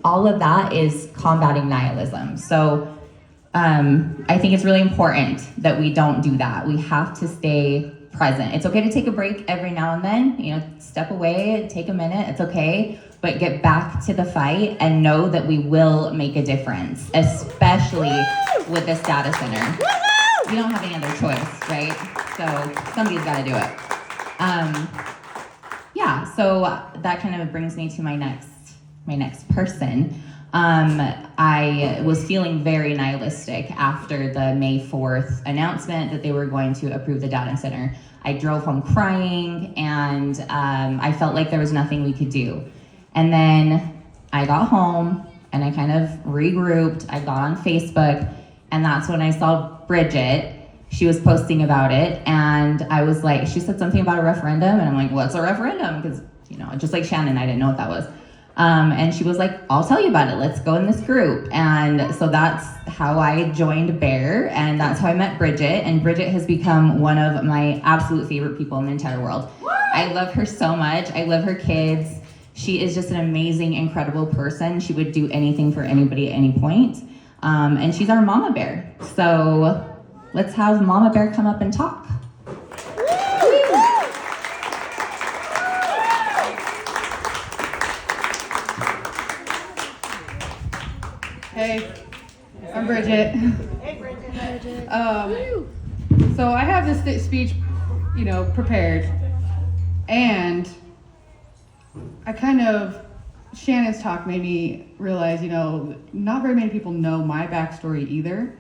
all of that is combating nihilism. So I think it's really important that we don't do that. We have to stay present. It's okay to take a break every now and then, step away, take a minute, it's okay, but get back to the fight and know that we will make a difference, especially with this data center. We don't have any other choice, right? So somebody's got to do it. So that kind of brings me to my next person. I was feeling very nihilistic after the May 4th announcement that they were going to approve the data center. I drove home crying, and I felt like there was nothing we could do. And then I got home and I kind of regrouped. I got on Facebook, and that's when I saw Brigette. She was posting about it, and I was like, she said something about a referendum, and I'm like, what's a referendum? Because, just like Shannon, I didn't know what that was. And she was like, I'll tell you about it. Let's go in this group. And so that's how I joined Bear, and that's how I met Brigette. And Brigette has become one of my absolute favorite people in the entire world. I love her so much. I love her kids. She is just an amazing, incredible person. She would do anything for anybody at any point. And she's our mama bear. So let's have Mama Bear come up and talk. Hey, I'm Brigette. Hey, Brigette. So I have this speech, prepared, and Shannon's talk made me realize, not very many people know my backstory either.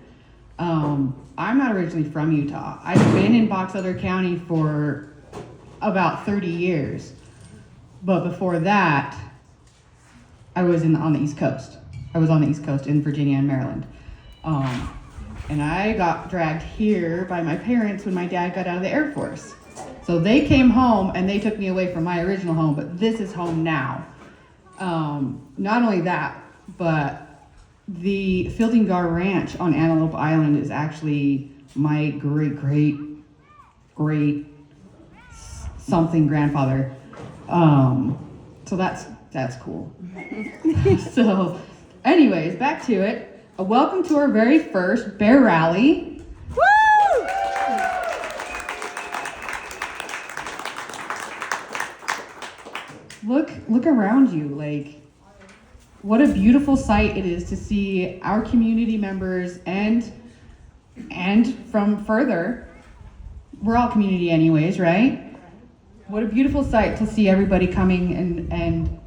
I'm not originally from Utah. I've been in Box Elder County for about 30 years, but before that, I was on the East Coast. I was on the East Coast in Virginia and Maryland. And I got dragged here by my parents when my dad got out of the Air Force. So they came home and they took me away from my original home, but this is home now. Not only that, but the Fielding Gar Ranch on Antelope Island is actually my great something grandfather. So that's cool. So anyways, back to it. Welcome to our very first Bear Rally. Woo! Look around you. What a beautiful sight it is to see our community members and from further. We're all community anyways, right? What a beautiful sight to see everybody coming and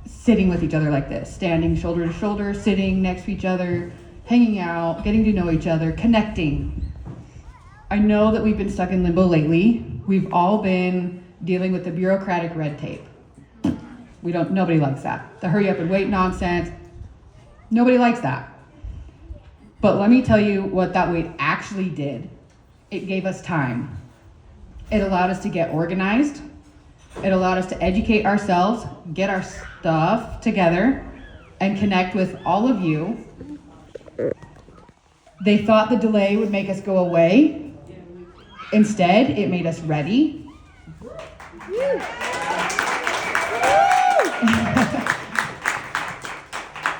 sitting with each other like this, standing shoulder to shoulder, sitting next to each other, hanging out, getting to know each other, connecting. I know that we've been stuck in limbo lately. We've all been dealing with the bureaucratic red tape. Nobody likes that. The hurry up and wait nonsense. Nobody likes that. But let me tell you what that wait actually did. It gave us time. It allowed us to get organized. It allowed us to educate ourselves, get our stuff together, and connect with all of you. They thought the delay would make us go away. Instead, it made us ready.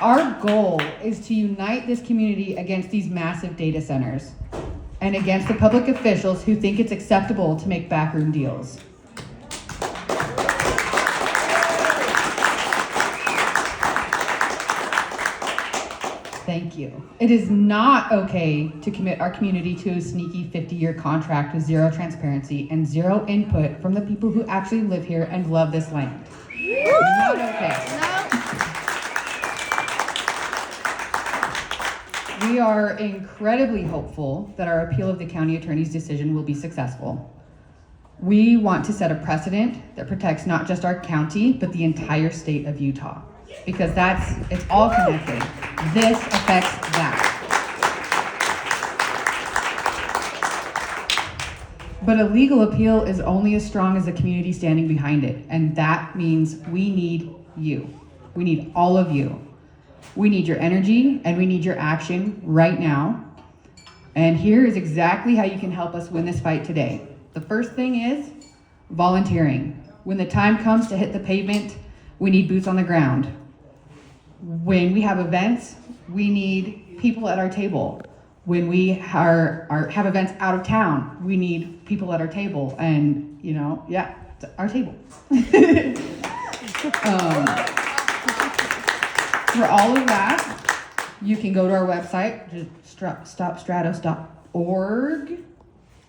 Our goal is to unite this community against these massive data centers and against the public officials who think it's acceptable to make backroom deals. Thank you. It is not okay to commit our community to a sneaky 50-year contract with zero transparency and zero input from the people who actually live here and love this land. Not okay. We are incredibly hopeful that our appeal of the county attorney's decision will be successful. We want to set a precedent that protects not just our county, but the entire state of Utah, because it's all connected. This affects that. But a legal appeal is only as strong as the community standing behind it, and that means we need you. We need all of you. We need your energy and we need your action right now. And here is exactly how you can help us win this fight today. The first thing is volunteering. When the time comes to hit the pavement, we need boots on the ground. When we have events, we need people at our table. When we have events out of town, we need people at our table. And, you know, yeah, our table. For all of that, you can go to our website, just stopstratos.org.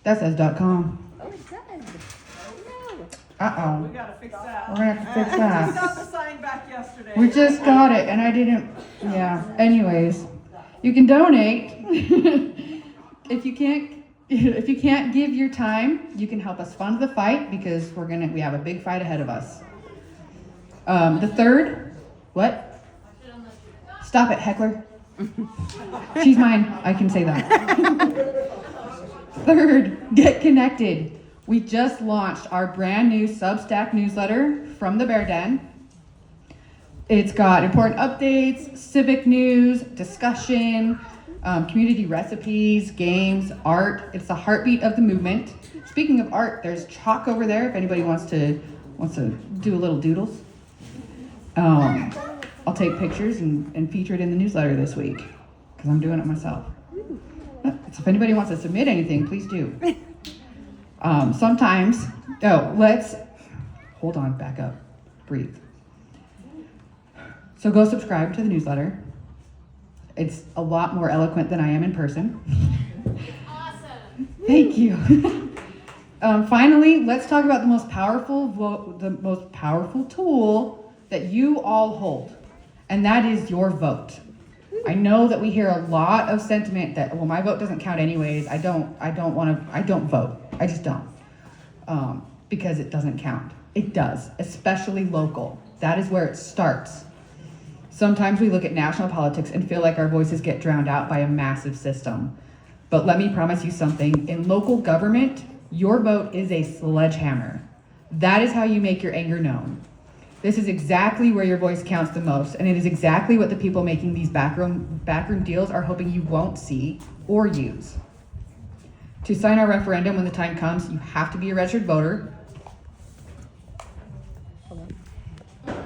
That says .com. Oh, it does. No. Uh-oh. We gotta fix that. We're gonna have to fix We got that. the sign back yesterday. We just got it, and I didn't, yeah. Anyways, you can donate. If you can't give your time, you can help us fund the fight, because we have a big fight ahead of us. The third, what? Stop it, heckler. She's mine, I can say that. Third, get connected. We just launched our brand new Substack newsletter from the Bear Den. It's got important updates, civic news, discussion, community recipes, games, art. It's the heartbeat of the movement. Speaking of art, there's chalk over there if anybody wants to do a little doodles. I'll take pictures and feature it in the newsletter this week, because I'm doing it myself. So if anybody wants to submit anything, please do. Sometimes, hold on, back up, breathe. So go subscribe to the newsletter. It's a lot more eloquent than I am in person. Awesome. Thank you. Finally, let's talk about the most powerful tool that you all hold, and that is your vote. I know that we hear a lot of sentiment that, well, my vote doesn't count anyways. I don't vote. I just don't. Because it doesn't count. It does, especially local. That is where it starts. Sometimes we look at national politics and feel like our voices get drowned out by a massive system. But let me promise you something. In local government, your vote is a sledgehammer. That is how you make your anger known. This is exactly where your voice counts the most, and it is exactly what the people making these backroom deals are hoping you won't see or use. To sign our referendum when the time comes, you have to be a registered voter.